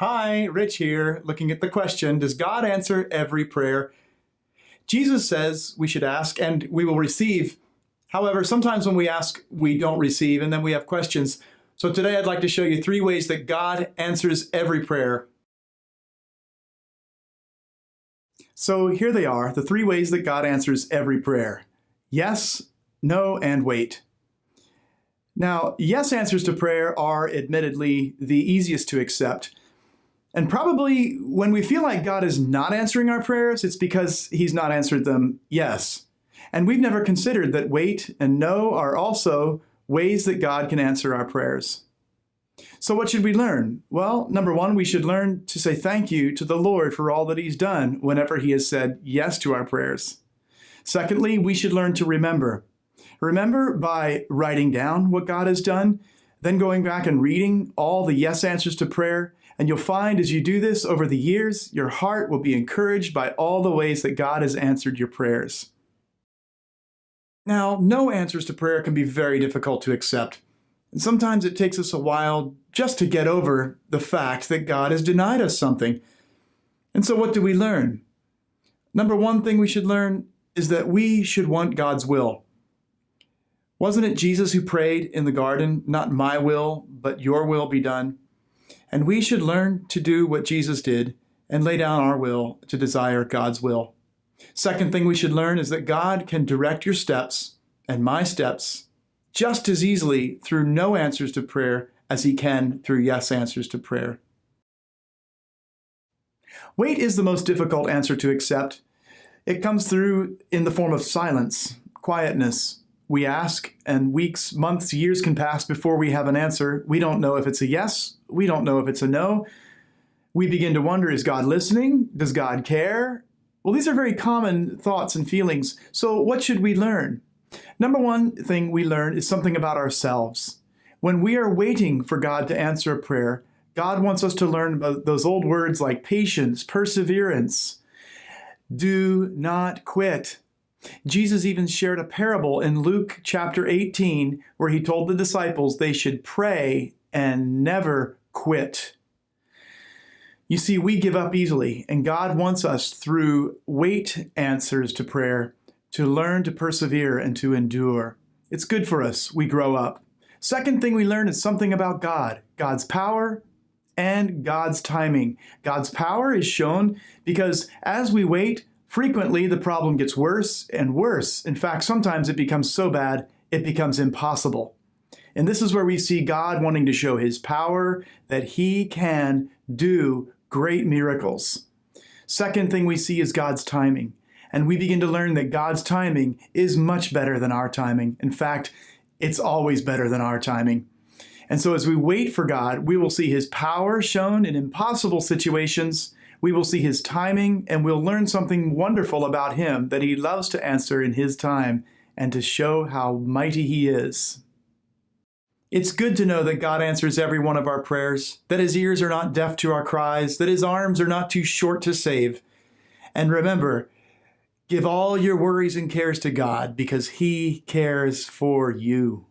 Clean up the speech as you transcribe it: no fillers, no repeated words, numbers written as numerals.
Hi, Rich here, looking at the question, does God answer every prayer? Jesus says we should ask and we will receive. However, sometimes when we ask, we don't receive, and then we have questions. So today I'd like to show you 3 ways that God answers every prayer. So here they are, the 3 ways that God answers every prayer. Yes, no, and wait. Now, yes answers to prayer are admittedly the easiest to accept. And probably when we feel like God is not answering our prayers, it's because He's not answered them yes. And we've never considered that wait and no are also ways that God can answer our prayers. So what should we learn? Well, number 1, we should learn to say thank you to the Lord for all that He's done whenever He has said yes to our prayers. Secondly, we should learn to remember. Remember by writing down what God has done, then going back and reading all the yes answers to prayer. And you'll find as you do this over the years, your heart will be encouraged by all the ways that God has answered your prayers. Now, no answers to prayer can be very difficult to accept. And sometimes it takes us a while just to get over the fact that God has denied us something. And so what do we learn? Number 1 thing we should learn is that we should want God's will. Wasn't it Jesus who prayed in the garden, "Not my will, but your will be done"? And we should learn to do what Jesus did and lay down our will to desire God's will. Second thing we should learn is that God can direct your steps and my steps just as easily through no answers to prayer as He can through yes answers to prayer. Wait is the most difficult answer to accept. It comes through in the form of silence, quietness. We ask, and weeks, months, years can pass before we have an answer. We don't know if it's a yes. We don't know if it's a no. We begin to wonder, is God listening? Does God care? Well, these are very common thoughts and feelings. So what should we learn? Number 1 thing we learn is something about ourselves. When we are waiting for God to answer a prayer, God wants us to learn about those old words like patience, perseverance. Do not quit. Jesus even shared a parable in Luke chapter 18 where He told the disciples they should pray and never quit. You see, we give up easily, and God wants us through wait answers to prayer to learn to persevere and to endure. It's good for us. We grow up. Second thing we learn is something about God, God's power and God's timing. God's power is shown because as we wait, frequently the problem gets worse and worse. In fact, sometimes it becomes so bad, it becomes impossible. And this is where we see God wanting to show His power, that He can do great miracles. Second thing we see is God's timing. And we begin to learn that God's timing is much better than our timing. In fact, it's always better than our timing. And so as we wait for God, we will see His power shown in impossible situations. We will see His timing, and we'll learn something wonderful about Him, that He loves to answer in His time and to show how mighty He is. It's good to know that God answers every one of our prayers, that His ears are not deaf to our cries, that His arms are not too short to save. And remember, give all your worries and cares to God because He cares for you.